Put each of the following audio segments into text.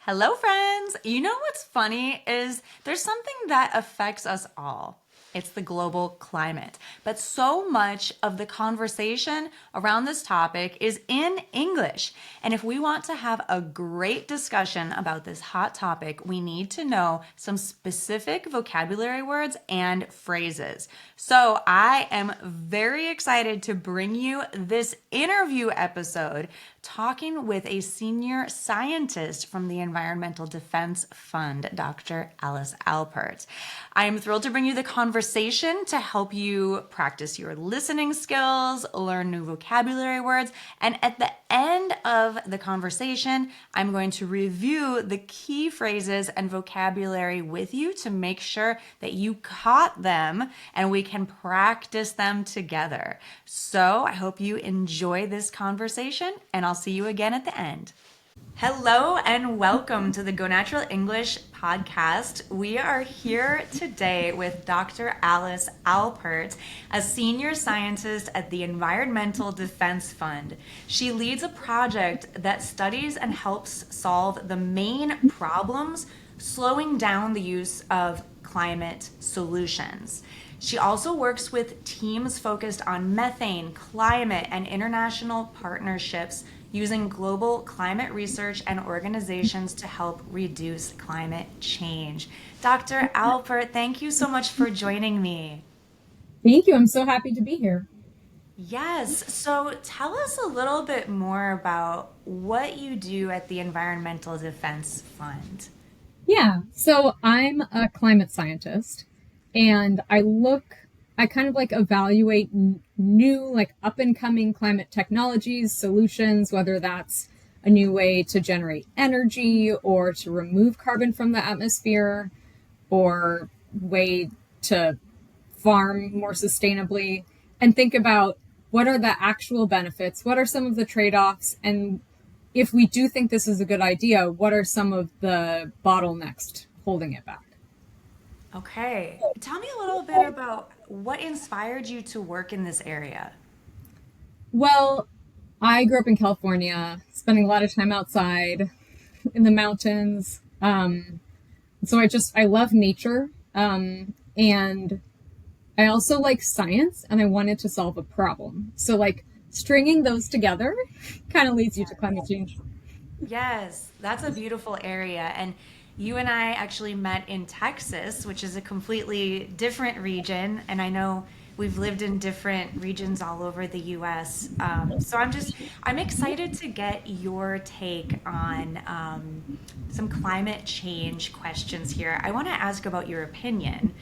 Hello, friends. You know what's funny is there's something that affects us all. It's the global climate. But so much of the conversation around this topic is in English. And if we want to have a great discussion about this hot topic, we need to know some specific vocabulary words and phrases. So I am very excited to bring you this interview episode talking with a senior scientist from the Environmental Defense Fund, Dr. Alice Alpert. I am thrilled to bring you the conversation to help you practice your listening skills, learn new vocabulary words, and at the end of the conversation, I'm going to review the key phrases and vocabulary with you to make sure that you caught them and we can practice them together. So I hope you enjoy this conversation, and I'll see you again at the end. Hello and welcome to the Go Natural English podcast. We are here today with Dr. Alice Alpert, a senior scientist at the Environmental Defense Fund. She leads a project that studies and helps solve the main problems slowing down the use of climate solutions. She also works with teams focused on methane, climate, and international partnerships using global climate research and organizations to help reduce climate change. Dr. Alpert, thank you so much for joining me. Thank you. I'm so happy to be here. Yes, so tell us a little bit more about what you do at the Environmental Defense Fund. Yeah. So I'm a climate scientist and I kind of like evaluate new, like up and coming climate technologies, solutions, whether that's a new way to generate energy or to remove carbon from the atmosphere or way to farm more sustainably and think about what are the actual benefits, what are some of the trade-offs, and if we do think this is a good idea, what are some of the bottlenecks holding it back? Okay, tell me a little bit about what inspired you to work in this area. Well, I grew up in California, spending a lot of time outside in the mountains. I love nature. And I also like science and I wanted to solve a problem. So, like, stringing those together kind of leads you to climate change. Yes, that's a beautiful area. And you and I actually met in Texas, which is a completely different region. And I know we've lived in different regions all over the US. I'm excited to get your take on some climate change questions here. I want to ask about your opinion.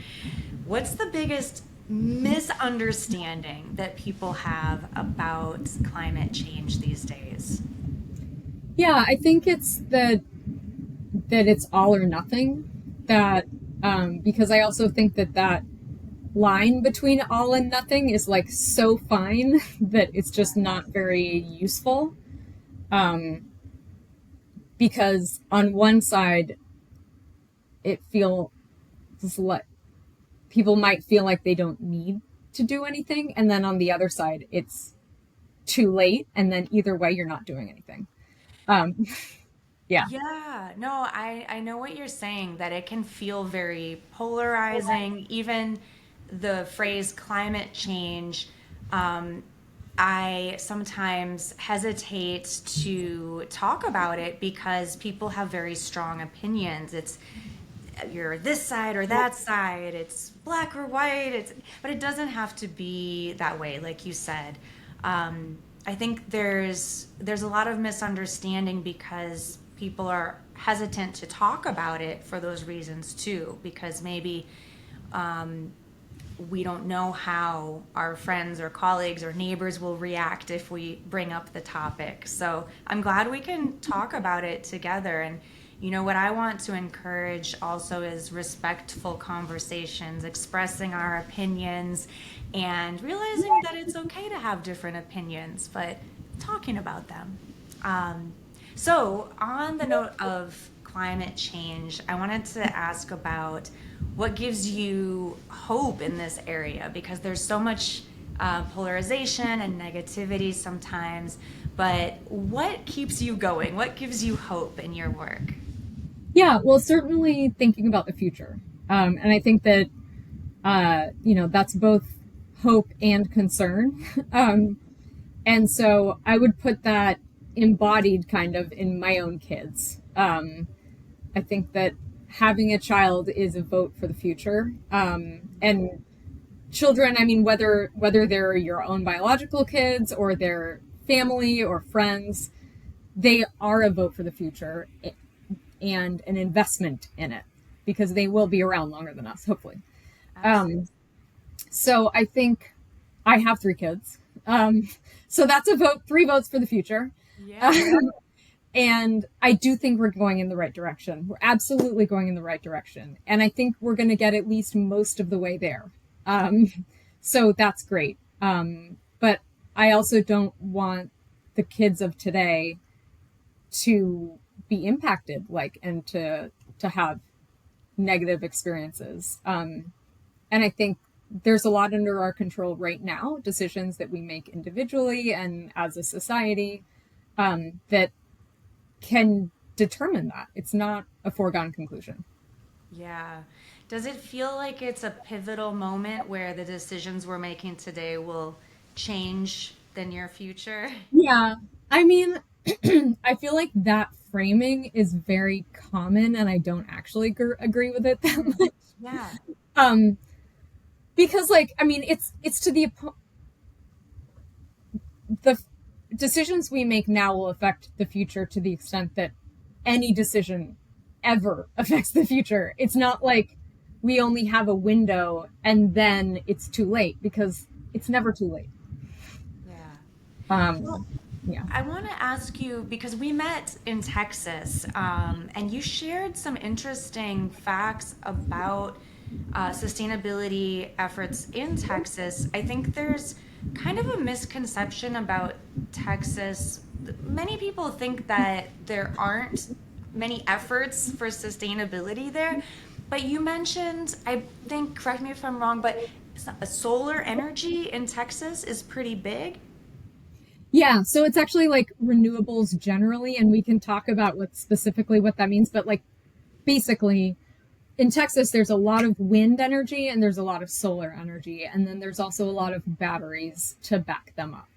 What's the biggest misunderstanding that people have about climate change these days? Yeah, I think it's that it's all or nothing. That because I also think that line between all and nothing is like so fine that it's just not very useful. Um, because on one side, it feels like people might feel like they don't need to do anything, and then on the other side, it's too late, and then either way, you're not doing anything. Um, yeah. Yeah, no, I know what you're saying, that it can feel very polarizing. Even the phrase climate change, um, I sometimes hesitate to talk about it because people have very strong opinions. It's you're this side or that side, it's black or white, but it doesn't have to be that way, like you said. I think there's a lot of misunderstanding because people are hesitant to talk about it for those reasons too, because maybe we don't know how our friends or colleagues or neighbors will react if we bring up the topic. So I'm glad we can talk about it together. And you know what I want to encourage also is respectful conversations, expressing our opinions and realizing that it's okay to have different opinions, but talking about them. So, on the note of climate change, I wanted to ask about what gives you hope in this area because there's so much polarization and negativity sometimes. But what keeps you going? What gives you hope in your work? Yeah, well, certainly thinking about the future. And I think that, that's both hope and concern. And so I would put that embodied kind of in my own kids. I think that having a child is a vote for the future. And children, I mean, whether they're your own biological kids or their family or friends, they are a vote for the future and an investment in it because they will be around longer than us, hopefully. Absolutely. Um, so I think I have 3 kids. So that's a vote, 3 votes for the future. Yeah. Um, and I do think we're going in the right direction. We're absolutely going in the right direction. And I think we're going to get at least most of the way there. Um, so that's great. But I also don't want the kids of today to be impacted, like, and to have negative experiences. And I think there's a lot under our control right now, decisions that we make individually and as a society, that can determine that. It's not a foregone conclusion. Yeah. Does it feel like it's a pivotal moment where the decisions we're making today will change the near future? Yeah. I mean, I feel like that framing is very common and I don't actually agree with it that Mm. much. Yeah. Um, because like, I mean, it's to the decisions we make now will affect the future to the extent that any decision ever affects the future. It's not like we only have a window and then it's too late because it's never too late. Yeah. Well, Um, yeah. I want to ask you because we met in Texas, and you shared some interesting facts about sustainability efforts in Texas. I think there's kind of a misconception about Texas. Many people think that there aren't many efforts for sustainability there, but you mentioned, I think, correct me if I'm wrong, but solar energy in Texas is pretty big. Yeah, so it's actually like renewables generally, and we can talk about what specifically what that means, but like basically in Texas, there's a lot of wind energy and there's a lot of solar energy, and then there's also a lot of batteries to back them up.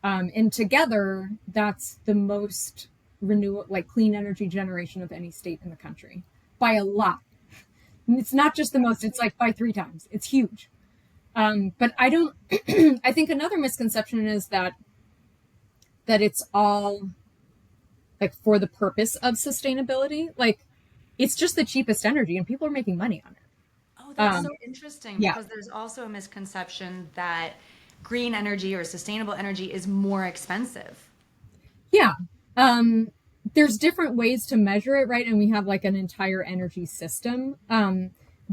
And together, that's the most like clean energy generation of any state in the country by a lot. And it's not just the most; it's like by 3 times. It's huge. But I don't. I think another misconception is that it's all like for the purpose of sustainability. Like it's just the cheapest energy, and people are making money on it. Oh, that's so Um, interesting yeah, because there's also a misconception that green energy or sustainable energy is more expensive. yeah. Um, there's different ways to measure it, right? And we have like an entire energy system.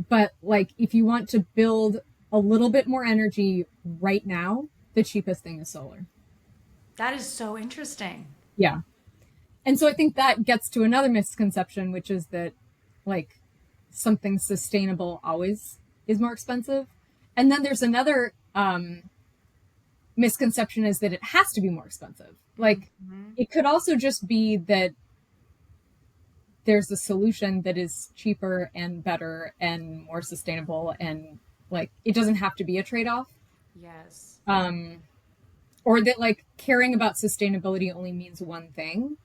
But like if you want to build a little bit more energy right now, the cheapest thing is solar. That is so interesting. Yeah. And so I think that gets to another misconception, which is that like something sustainable always is more expensive. And then there's another misconception is that it has to be more expensive. Like Mhm. it could also just be that there's a solution that is cheaper and better and more sustainable and like it doesn't have to be a trade-off. Yes. Um, or that like caring about sustainability only means one thing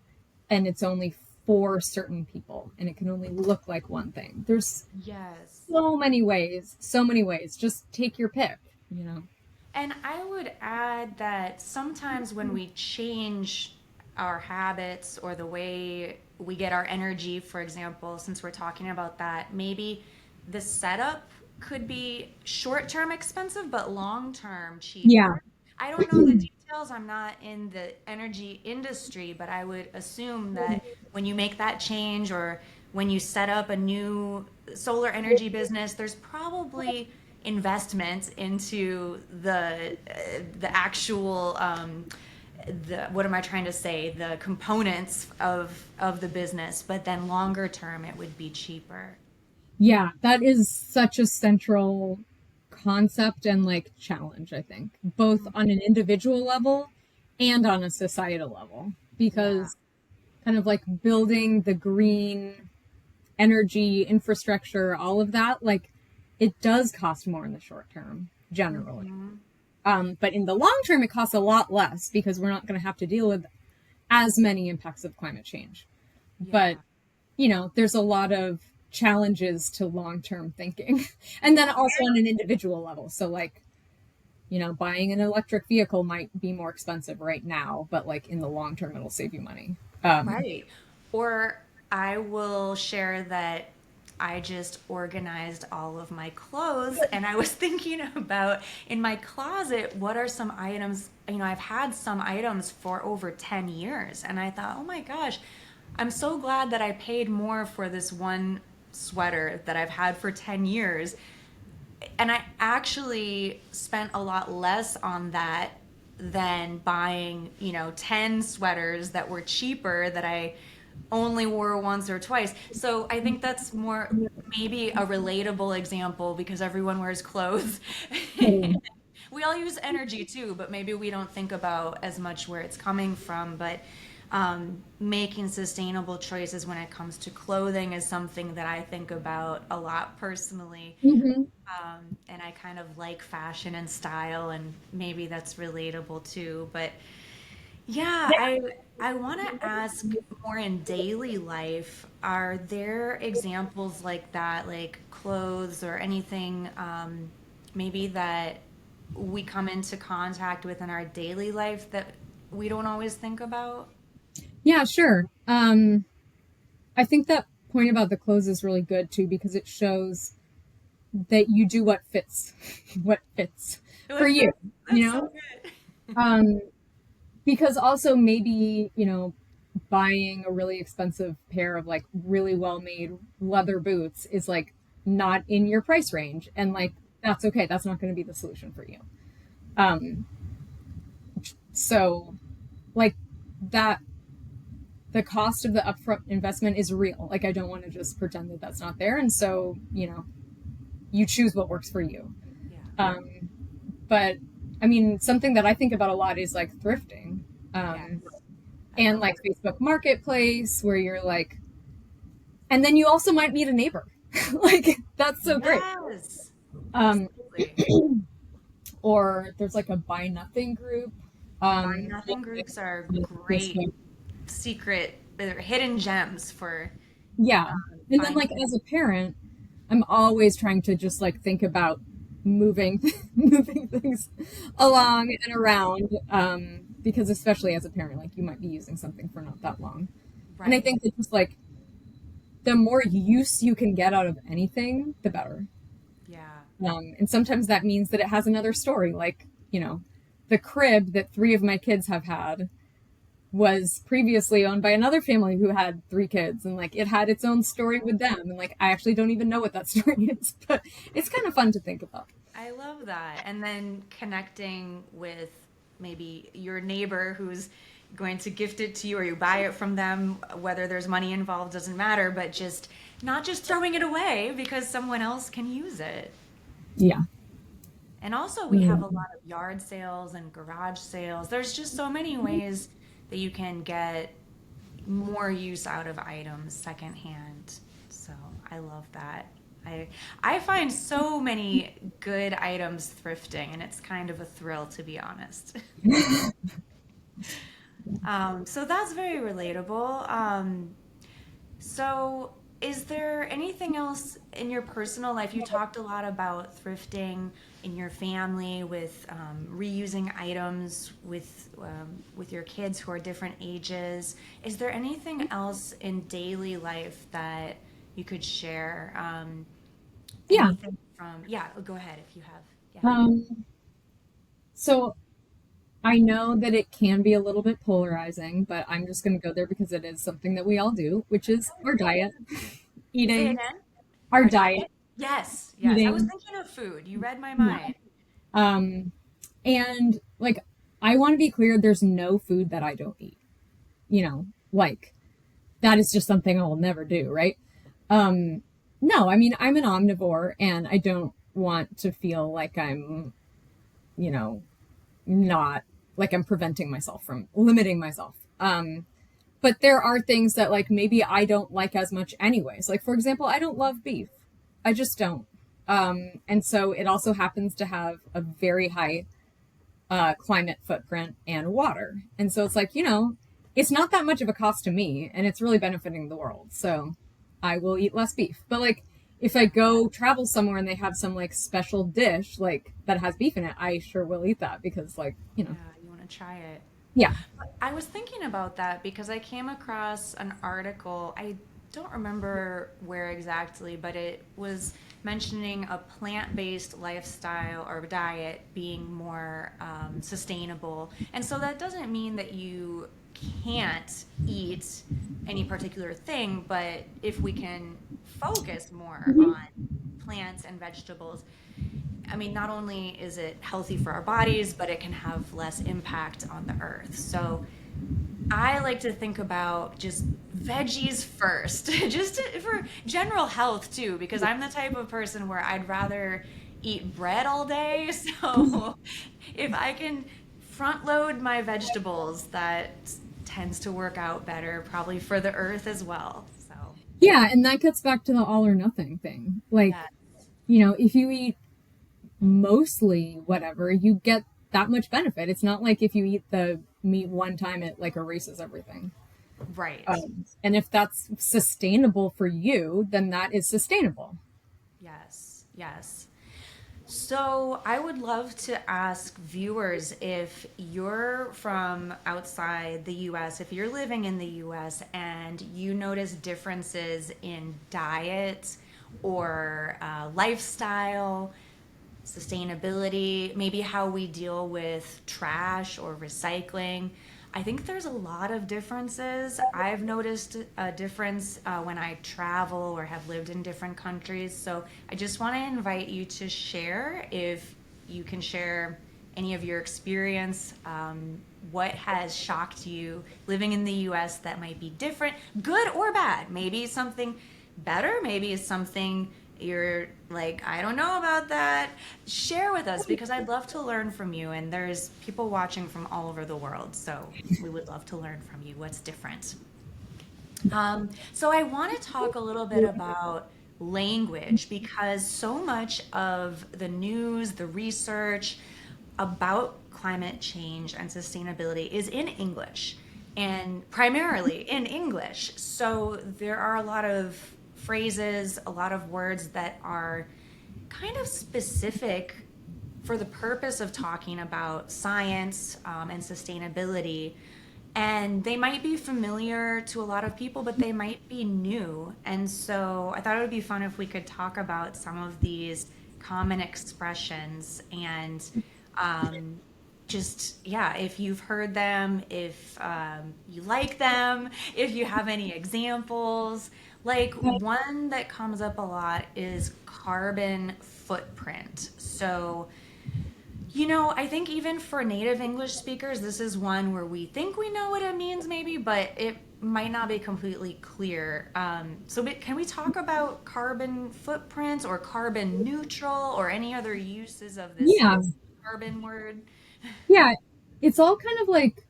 and it's only for certain people and it can only look like one thing. There's Yes. so many ways. Just take your pick, you know. And I would add that sometimes when we change our habits or the way we get our energy, for example, since we're talking about that, maybe the setup could be short term expensive, but long term Yeah. cheaper. I don't know the details. I'm not in the energy industry, but I would assume that when you make that change or when you set up a new solar energy business, there's probably investment into the actual the what am I trying to say, the components of the business, but then longer term it would be cheaper. Yeah, that is such a central concept and like challenge, I think, both on an individual level and on a societal level, Yeah. because kind of like building the green. energy, infrastructure, all of that, like it does cost more in the short term, generally. Mhm. But in the long term, it costs a lot less because we're not going to have to deal with as many impacts of climate change. But, Yeah. there's a lot of challenges to long term thinking. And then also on an individual level. So, like, buying an electric vehicle might be more expensive right now, but like in the long term, it'll save you money. Right. Or I will share that I just organized all of my clothes and I was thinking about in my closet, what are some items, I've had some items for over 10 years and I thought, oh my gosh, I'm so glad that I paid more for this one sweater that I've had for 10 years. And I actually spent a lot less on that than buying, 10 sweaters that were cheaper that I only wore once or twice. So I think that's more maybe a relatable example because everyone wears clothes. We all use energy too, but maybe we don't think about as much where it's coming from. But making sustainable choices when it comes to clothing is something that I think about a lot personally. Mm-hmm. And I kind of like fashion and style, and maybe that's relatable too. But yeah, I want to ask more in daily life, are there examples like that, like clothes or anything, maybe that we come into contact with in our daily life that we don't always think about? Yeah, sure. I think that point about the clothes is really good too because it shows that you do what fits, what fits for What you, fits? you That's so know? good. Um, because also maybe, buying a really expensive pair of like really well made leather boots is like not in your price range. And like, that's okay. That's not going to be the solution for you. Um, so, like, that the cost of the upfront investment is real. Like, I don't want to just pretend that that's not there. And so, you choose what works for you. Yeah. Um, but I mean, something that I think about a lot is like thrifting. Um, Yes. I and love like Facebook Marketplace, where you're like, and then you also might meet a neighbor. Like, that's so great. Yes. Um, Absolutely. or there's like a buy nothing group. Buy Um, nothing groups are great Facebook. secret, they're hidden gems for Yeah. And then, like, finding. as a parent, I'm always trying to just like think about moving moving things along and around, because especially as a parent, like you might be using something for not that long. And I Right. think that just like the more use you can get out of anything, the better. Yeah. And sometimes that means that it has another story, like, the crib that three of my kids have had was previously owned by another family who had three kids, and like it had its own story with them, and like I actually don't even know what that story is, but it's kind of fun to think about. I love that. And then connecting with maybe your neighbor who's going to gift it to you or you buy it from them, whether there's money involved doesn't matter, but just not just throwing it away because someone else can use it. Yeah. And also, we have a Mm. lot of yard sales and garage sales. There's just so many ways that you can get more use out of items secondhand. So I love that. I I find so many good items thrifting, and it's kind of a thrill to be honest. So that's very relatable. So, is there anything else in your personal life? You talked a lot about thrifting in your family with reusing items with your kids who are different ages. Is there anything else in daily life that you could share? Yeah. Anything from, yeah, go ahead if you have. Yeah. um so I know that it can be a little bit polarizing, but I'm just going to go there because it is something that we all do, which is our diet. Say Eating. again. Our Our diet. diet? Yes, yes. I was Eating. thinking of food. You read my Yeah. mind. And like, I want to be clear, there's no food that I don't eat, like that is just something I will never do, right? um no, I mean, I'm an omnivore and I don't want to feel like I'm, you know not like I'm preventing myself from limiting myself. But there are things that like maybe I don't like as much anyways. Like for example, I don't love beef. I just don't. And so it also happens to have a very high climate footprint and water. And so it's like, it's not that much of a cost to me and it's really benefiting the world. So I will eat less beef. But like if I go travel somewhere and they have some like special dish like that has beef in it, I sure will eat that because Yeah, you want to try it. yeah. I was thinking about that because I came across an article. I don't remember where exactly, but it was mentioning a plant-based lifestyle or diet being more sustainable. And so that doesn't mean that you can't eat any particular thing, but if we can focus more on plants and vegetables, I mean, not only is it healthy for our bodies, but it can have less impact on the earth. So I like to think about just veggies first, for general health too, because I'm the type of person where I'd rather eat bread all day. So if I can front load my vegetables, that tends to work out better, probably for the earth as well. So, Yeah, and that gets back to the all or nothing thing. Like, yeah, if you eat mostly whatever, you get that much benefit. It's not like if you eat the meat one time, it like erases everything. right. And if that's sustainable for you, then that is sustainable. Yes, yes. So, I would love to ask viewers if you're from outside the US, if you're living in the US and you notice differences in diet or lifestyle, sustainability, maybe how we deal with trash or recycling. I think there's a lot of differences. I've noticed a difference when I travel or have lived in different countries. So I just want to invite you to share if you can share any of your experience. What has shocked you living in the US that might be different, good or bad? Maybe something better, maybe it's something you're like, I don't know about that. Share with us because I'd love to learn from you. And there's people watching from all over the world. So we would love to learn from you what's different. So I want to talk a little bit about language because so much of the news, the research about climate change and sustainability is in English and primarily in English. So there are a lot of phrases, a lot of words that are kind of specific for the purpose of talking about science and sustainability. And they might be familiar to a lot of people, but they might be new. And so I thought it would be fun if we could talk about some of these common expressions and just, yeah, if you've heard them, if you like them, if you have any examples. Like one that comes up a lot is carbon footprint. So, I think even for native English speakers, this is one where we think we know what it means, maybe, but it might not be completely clear. Can we talk about carbon footprints or carbon neutral or any other uses of this Yeah. carbon word? Yeah. It's all kind of like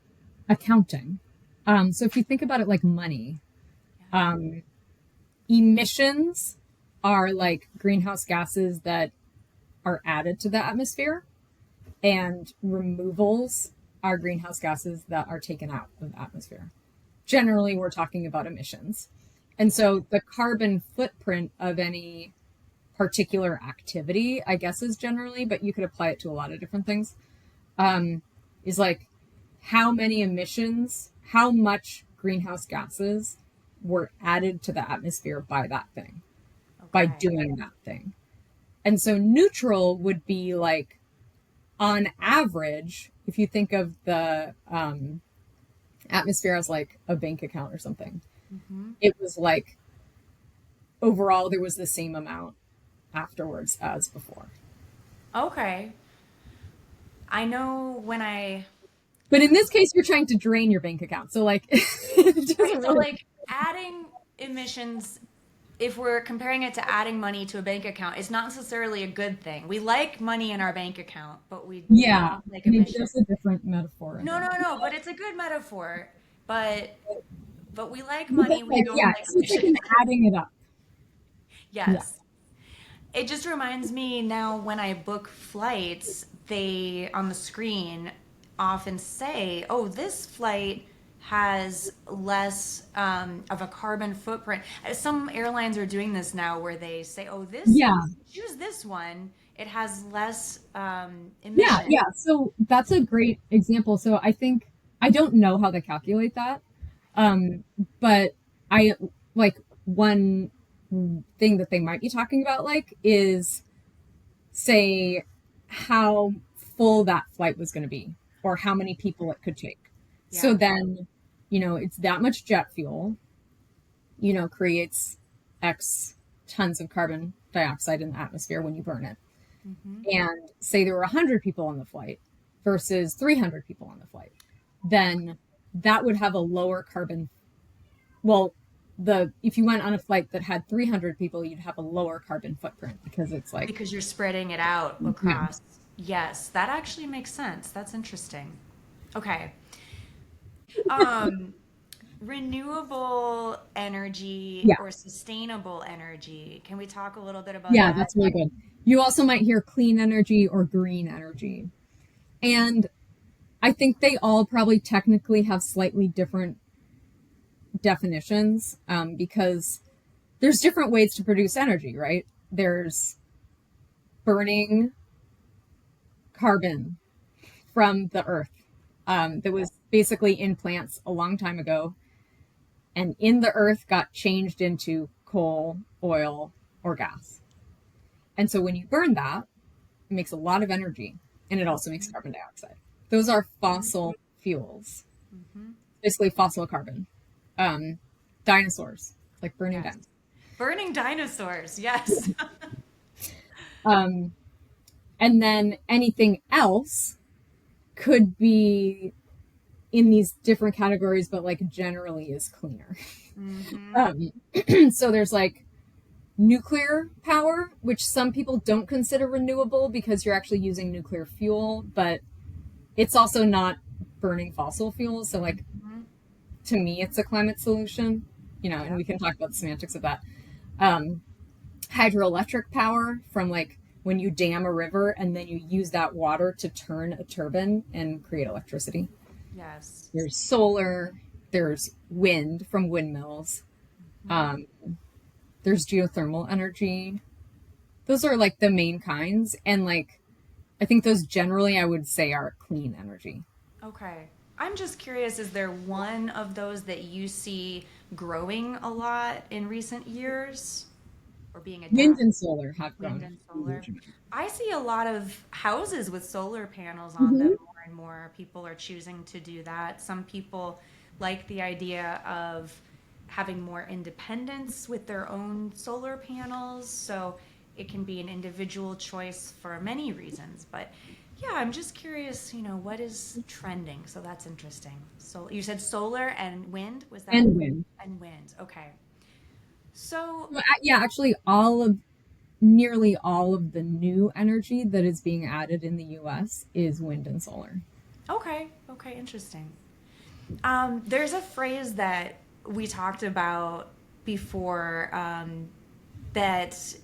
accounting. So if you think about it like money, um, emissions are like greenhouse gases that are added to the atmosphere, and removals are greenhouse gases that are taken out of the atmosphere. Generally, we're talking about emissions. And Yeah. so the carbon footprint of any particular activity, I guess, is generally, but you could apply it to a lot of different things, is like how many emissions, how much greenhouse gases were added to the atmosphere by that thing, by Okay. doing that thing. And so neutral would be like, on average, if you think of the atmosphere as like a bank account or something, Hmm. it was like overall there was the same amount afterwards as before. Okay. I know when But in this case, you're trying to drain your bank account. So, like, it right, doesn't so really. like adding emissions, if we're comparing it to adding money to a bank account, it's not necessarily a good thing. We like money in our bank account, but we Yeah. don't like Maybe emissions. that's a different metaphor, I No, think. no, no, but it's a good metaphor. But But we like But money, we like, don't yeah, like it's just like ocean. an adding it up. Yeah. Yes. It just reminds me now when I book flights, they on the screen often say, "Oh, this flight has less of a carbon footprint." Some airlines are doing this now where they say, "Oh, this Yeah. choose this one. It has less Yeah. emission." Yeah. So that's a great example. So I think I don't know how they calculate that. Um, but I like one thing that they might be talking about like is say how full that flight was going to be or how many people it could take. So Yeah. then, it's that much jet fuel, creates X tons of carbon dioxide in the atmosphere when you burn it. Hmm. And say there were 100 people on the flight versus 300 people on the flight, then that would have a lower carbon. Well, the if you went on a flight that had 300 people, you'd have a lower carbon footprint because it's like, Because you're spreading it out yeah, across. Yes, that actually makes sense. That's interesting. Okay. Um, renewable energy yeah, or sustainable energy. Can we talk a little bit about yeah, that? that's really good. You also might hear clean energy or green energy. And I think they all probably technically have slightly different definitions because there's different ways to produce energy, right? There's burning carbon from the earth that was basically in plants a long time ago and in the earth got changed into coal, oil, or gas. And so when you burn that, it makes a lot of energy and it also makes carbon dioxide. Those are fossil fuels, Mm-hmm. basically fossil carbon. Um, Dinosaurs, like burning Yes. dinosaurs. Burning dinosaurs. Yes. Um, and then anything else could be in these different categories, but like generally is cleaner. Hmm. Um, so there's like nuclear power, which some people don't consider renewable because you're actually using nuclear fuel, but it's also not burning fossil fuels. So like Hmm. to me, it's a climate solution, and Yeah. we can talk about the semantics of that. Um, Hydroelectric power from like when you dam a river and then you use that water to turn a turbine and create electricity. Yes. There's solar, there's wind from windmills, Hmm. um, there's geothermal energy. Those are like the main kinds. And like, I think those generally I would say are clean energy. Okay. I'm just curious, is there one of those that you see growing a lot in recent years or being Wind adapted? and solar have Wind grown and a solar. huge amount. I see a lot of houses with solar panels on them Mm-hmm. more and more. People are choosing to do that. Some people like the idea of having more independence with their own solar panels. So it can be an individual choice for many reasons. But yeah, I'm just curious, what is trending? So that's interesting. So you said solar and wind, was that? And wind. And wind. Okay. So, Well, yeah, actually, nearly all of the new energy that is being added in the US is wind and solar. okay. Okay. Interesting. There's a phrase that we talked about before that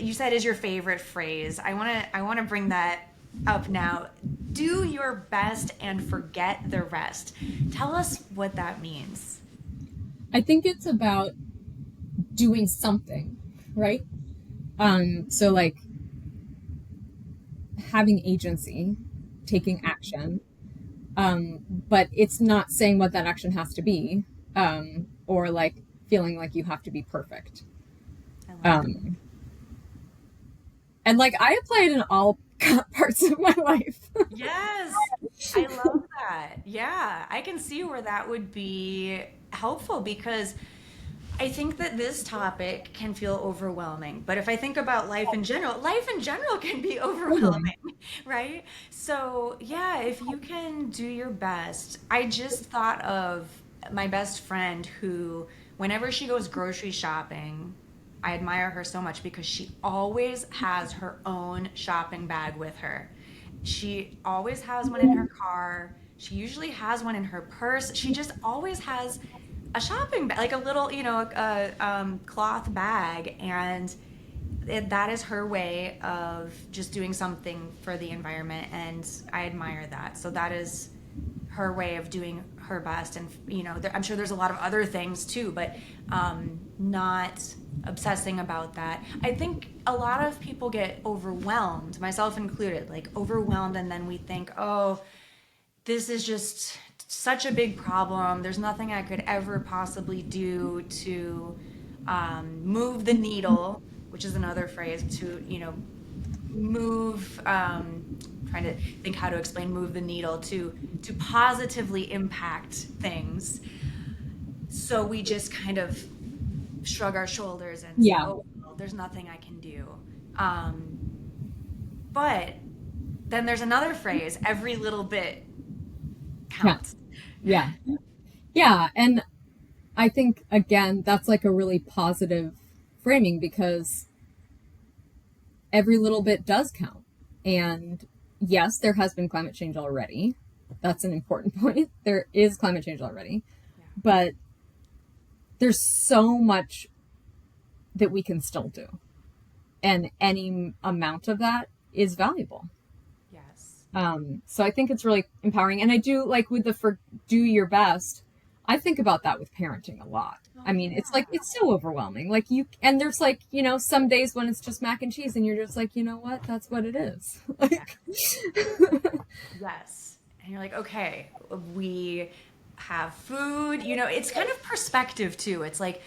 you said is your favorite phrase. I want to bring that up now. Do your best and forget the rest. Tell us what that means. I think it's about doing something, right? So like having agency, taking action, but it's not saying what that action has to be, or like feeling like you have to be perfect. I like that. Um, and like I apply it in all parts of my life. Yes, I love that. Yeah, I can see where that would be helpful because I think that this topic can feel overwhelming, but if I think about life in general can be Totally. overwhelming, right? So, yeah, if you can do your best. I just thought of my best friend who, whenever she goes grocery shopping, I admire her so much because she always has her own shopping bag with her. She always has one in her car. She usually has one in her purse. She just always has a shopping bag, like a little, cloth bag, and that is her way of just doing something for the environment, and I admire that. So that is her way of doing her best, and I'm sure there's a lot of other things too, but not obsessing about that. I think a lot of people get overwhelmed, myself included, like overwhelmed, and then we think, oh, this is just such a big problem. There's nothing I could ever possibly do to move the needle, which is another phrase to, move. Trying to think how to explain move the needle to positively impact things. So we just kind of shrug our shoulders and say, Yeah. "Oh, well, there's nothing I can do." Um, but then there's another phrase: every little bit Yeah. counts. Yeah. Yeah. And I think, again, that's like a really positive framing because every little bit does count. And yes, there has been climate change already. That's an important point. There is climate change already. Yeah. But there's so much that we can still do. And any amount of that is valuable. Yes. So I think it's really empowering. And I do like with the for do your best, I think about that with parenting a lot. Oh I mean, it's like, yeah. it's so overwhelming. Like and there's like, some days when it's just mac and cheese and you're just like, you know what? That's what it is. Yeah. Like, Yes. And you're like, okay, we have food. It's kind of perspective too. It's like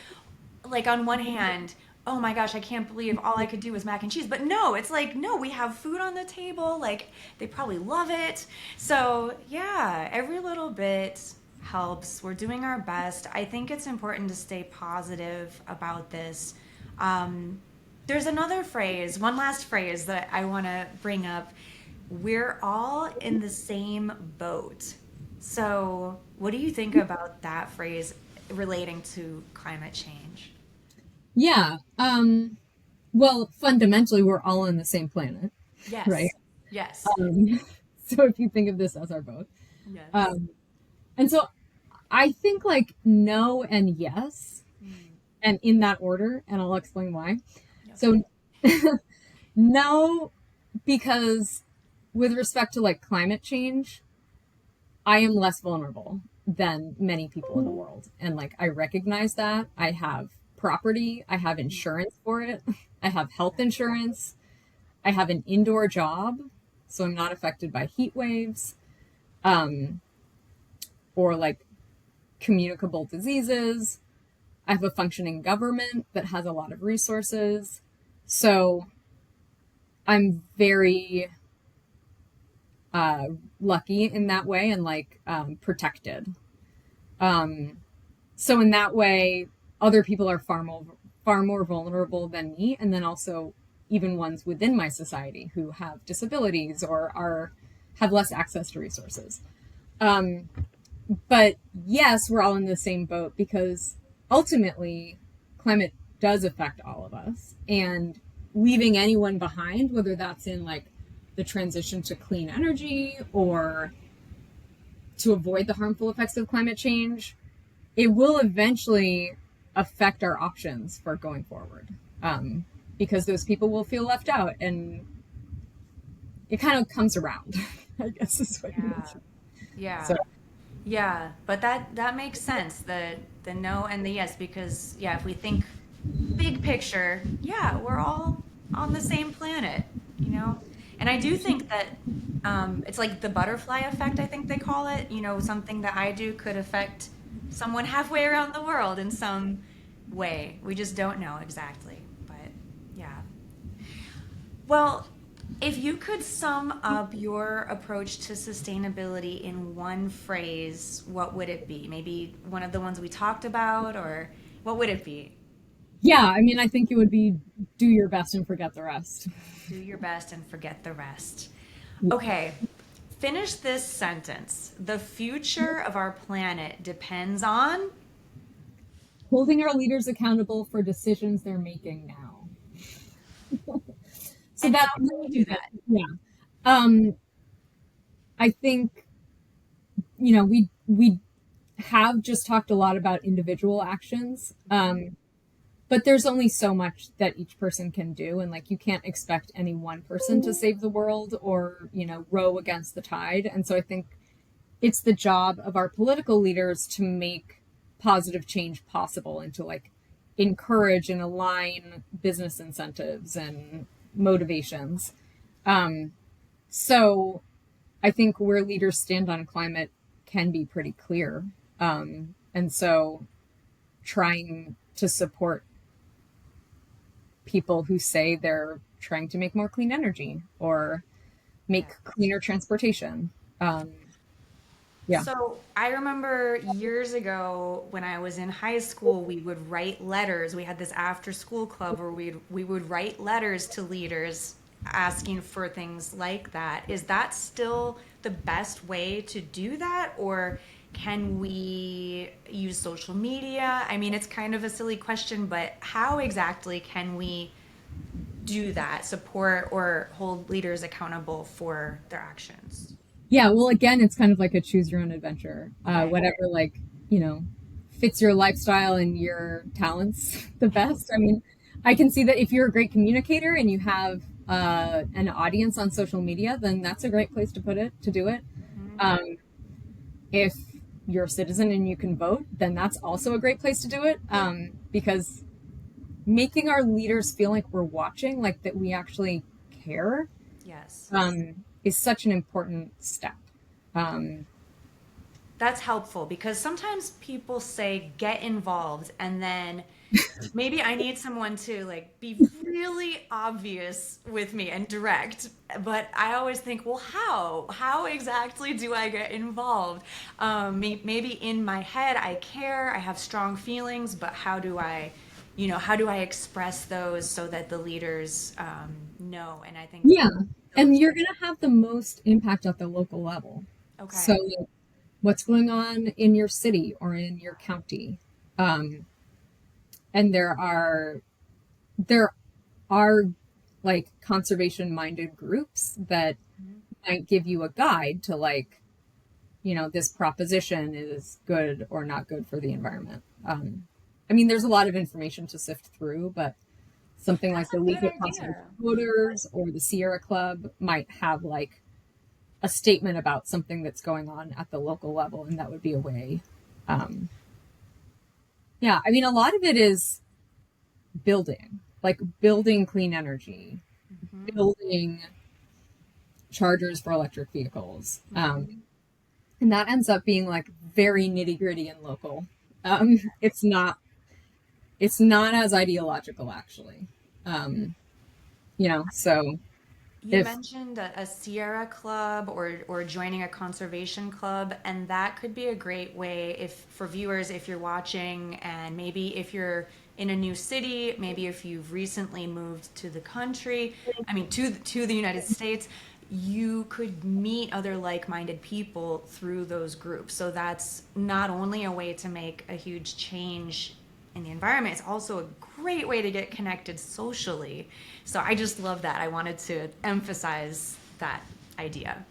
on one hand, oh my gosh, I can't believe all I could do was mac and cheese. But no, it's like, no, we have food on the table. Like they probably love it. So yeah, every little bit helps. We're doing our best. I think it's important to stay positive about this. There's another phrase, one last phrase that I want to bring up. We're all in the same boat. So, what do you think about that phrase relating to climate change? yeah. Well, fundamentally, we're all on the same planet, right? Yes. Yes. Um, so if you think of this as our boat. Yes. Um, and so I think like no and yes, Mm. and in that order, and I'll explain why. Okay. So no, because with respect to like climate change, I am less vulnerable than many people in the world. And like I recognize that. I have property, I have insurance for it, I have health insurance, I have an indoor job, so I'm not affected by heat waves, um, or like communicable diseases. I have a functioning government that has a lot of resources. So I'm very lucky in that way and like protected. So in that way, other people are far more vulnerable than me, and then also even ones within my society who have disabilities or are have less access to resources. Um, but yes, we're all in the same boat because ultimately, climate does affect all of us, and leaving anyone behind, whether that's in like the transition to clean energy or to avoid the harmful effects of climate change, it will eventually affect our options for going forward, because those people will feel left out, and it kind of comes around. I guess is what you would Yeah. say. So Yeah. Yeah, but that makes sense. The no and the yes, because yeah, if we think big picture, yeah, we're all on the same planet, you know? And I do think that it's like the butterfly effect, I think they call it. Something that I do could affect someone halfway around the world in some way. We just don't know exactly. But yeah. Well, if you could sum up your approach to sustainability in one phrase, what would it be? Maybe one of the ones we talked about, or what would it be? yeah, I mean, I think it would be do your best and forget the rest. Do your best and forget the rest. Okay, finish this sentence. The future of our planet depends on. Holding our leaders accountable for decisions they're making now. So And that, how can we do that? yeah. Um, I think we have just talked a lot about individual actions. But there's only so much that each person can do. And like, you can't expect any one person to save the world or, row against the tide. And so I think it's the job of our political leaders to make positive change possible and to like encourage and align business incentives and motivations. So I think where leaders stand on climate can be pretty clear. And so trying to support people who say they're trying to make more clean energy or make Yeah. cleaner transportation. Um, yeah. So I remember years ago when I was in high school, we would write letters. We had this after school club where we would write letters to leaders asking for things like that. Is that still the best way to do that, or can we use social media? I mean, it's kind of a silly question, but how exactly can we do that, support or hold leaders accountable for their actions? Yeah. Well, again, it's kind of like a choose your own adventure. Okay. Whatever, like, you know, fits your lifestyle and your talents the best. I mean, I can see that if you're a great communicator and you have an audience on social media, then that's a great place to put it, to do it. Mhm. Um, if you're a citizen and you can vote, then that's also a great place to do it, because making our leaders feel like we're watching, like that we actually care, Yes. is such an important step. Um, That's helpful because sometimes people say get involved and then maybe I need someone to like be really obvious with me and direct. But I always think, well, how? How exactly do I get involved? Maybe in my head I care, I have strong feelings, but how do I express those so that the leaders know? And I think yeah, and those. you're going to have the most impact at the local level. So, Okay. like, what's going on in your city or in your county? Um, and there are like conservation minded groups that Mhm. might give you a guide to like, this proposition is good or not good for the environment. I mean, there's a lot of information to sift through, but something like That's the a League good of Conservation idea. Voters or the Sierra Club might have like a statement about something that's going on at the local level, and that would be a way. Um, yeah, I mean, a lot of it is building clean energy, Hmm. building chargers for electric vehicles. Hmm. And that ends up being like very nitty gritty and local. It's not as ideological actually. Um, so You if mentioned a Sierra Club or joining a conservation club, and that could be a great way if for viewers if you're watching and maybe if you're in a new city, maybe if you've recently moved to the country, I mean to the United States, you could meet other like-minded people through those groups. So that's not only a way to make a huge change in the environment, it's also a great way to get connected socially. So I just love that. I wanted to emphasize that idea.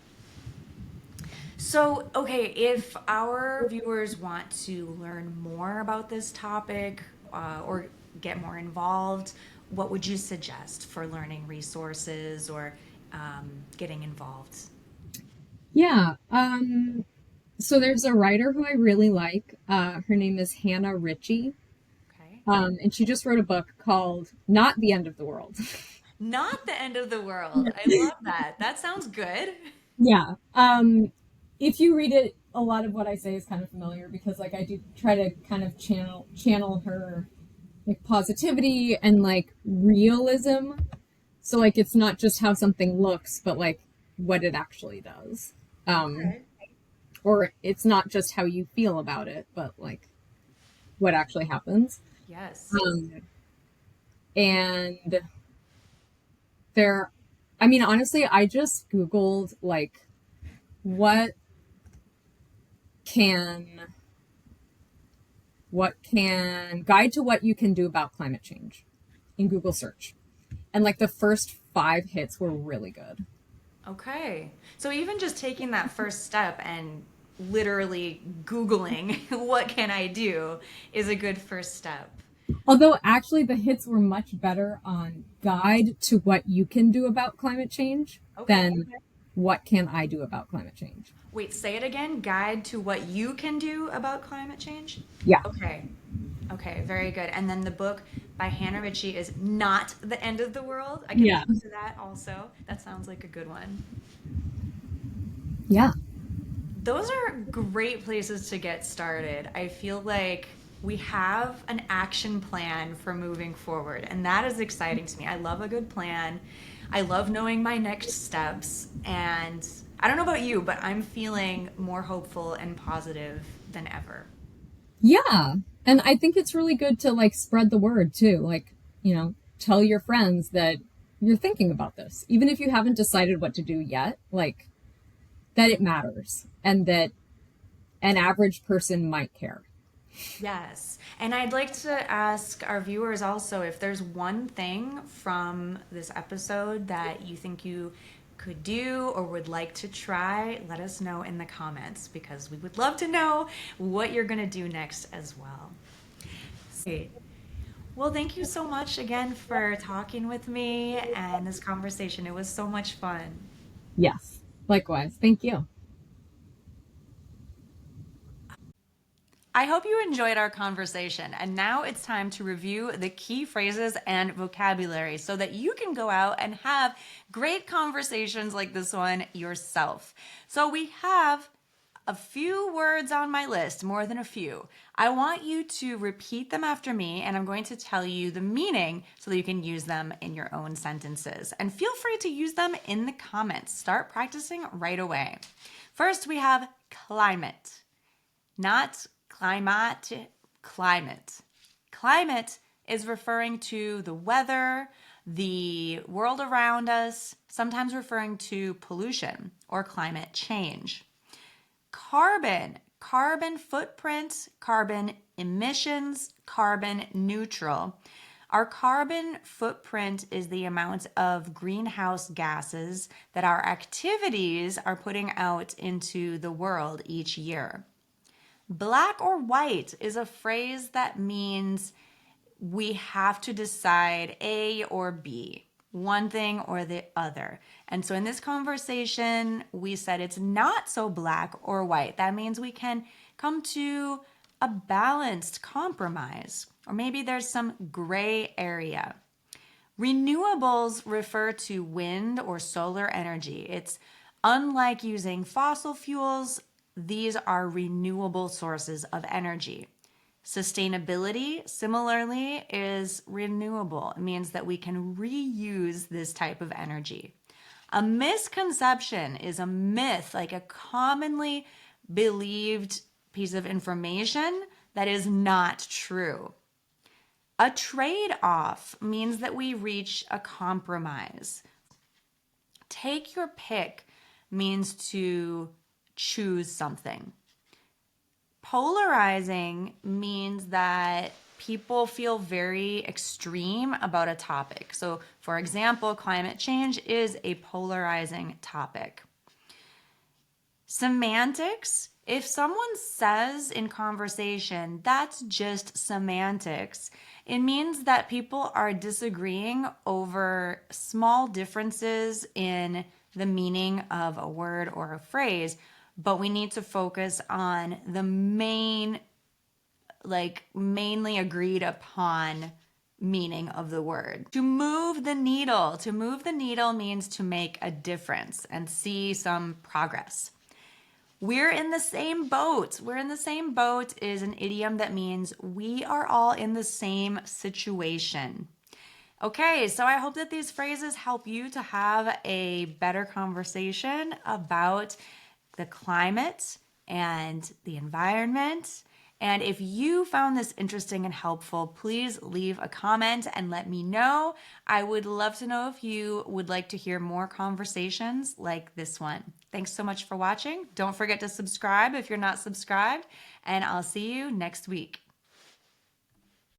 So, okay, if our viewers want to learn more about this topic or get more involved, what would you suggest for learning resources or getting involved? Yeah, so there's a writer who I really like. Her name is Hannah Ritchie, Okay. and she just wrote a book called "Not the End of the World." Not the end of the world. I love that. That sounds good. Yeah. If you read it, a lot of what I say is kind of familiar because like I do try to kind of channel her like positivity and like realism. So like it's not just how something looks, but like what it actually does. Um, Okay. or it's not just how you feel about it, but like what actually happens. Yes. Um, and there, I mean, honestly, I just Googled like what can guide to what you can do about climate change in Google search. And like the first five hits were really good. Okay. So even just taking that first step and literally Googling what can I do is a good first step. Although actually the hits were much better on guide to what you can do about climate change Okay. than what can I do about climate change. Wait, say it again. Guide to what you can do about climate change? Yeah. Okay. Okay, very good. And then the book by Hannah Ritchie is Not the End of the World. I can Yeah. link to that also. That sounds like a good one. Yeah. Those are great places to get started. I feel like we have an action plan for moving forward, and that is exciting to me. I love a good plan. I love knowing my next steps, and I don't know about you, but I'm feeling more hopeful and positive than ever. Yeah. And I think it's really good to like spread the word too. Like, tell your friends that you're thinking about this. Even if you haven't decided what to do yet, like that it matters and that an average person might care. Yes. And I'd like to ask our viewers also if there's one thing from this episode that you think you could do or would like to try, let us know in the comments because we would love to know what you're going to do next as well. Great. Well, thank you so much again for talking with me and this conversation. It was so much fun. Yes. Likewise. Thank you. I hope you enjoyed our conversation, and now it's time to review the key phrases and vocabulary so that you can go out and have great conversations like this one yourself. So, we have a few words on my list, more than a few. I want you to repeat them after me, and I'm going to tell you the meaning so that you can use them in your own sentences. And feel free to use them in the comments. Start practicing right away. First, we have climate. Not climate, climate. Climate is referring to the weather, the world around us, sometimes referring to pollution or climate change. Carbon, carbon footprint, carbon emissions, carbon neutral. Our carbon footprint is the amount of greenhouse gases that our activities are putting out into the world each year. Black or white is a phrase that means we have to decide A or B, one thing or the other. And so in this conversation, we said it's not so black or white. That means we can come to a balanced compromise, or maybe there's some gray area. Renewables refer to wind or solar energy. It's unlike using fossil fuels, these are renewable sources of energy. Sustainability, similarly, is renewable. It means that we can reuse this type of energy. A misconception is a myth, like a commonly believed piece of information that is not true. A trade-off means that we reach a compromise. Take your pick means to choose something. Polarizing means that people feel very extreme about a topic. So, for example, climate change is a polarizing topic. Semantics, if someone says in conversation, that's just semantics, it means that people are disagreeing over small differences in the meaning of a word or a phrase, but we need to focus on the mainly agreed upon meaning of the word. To move the needle means to make a difference and see some progress. We're in the same boat. We're in the same boat is an idiom that means we are all in the same situation. Okay, so I hope that these phrases help you to have a better conversation about the climate and the environment. And if you found this interesting and helpful, please leave a comment and let me know. I would love to know if you would like to hear more conversations like this one. Thanks so much for watching. Don't forget to subscribe if you're not subscribed, and I'll see you next week.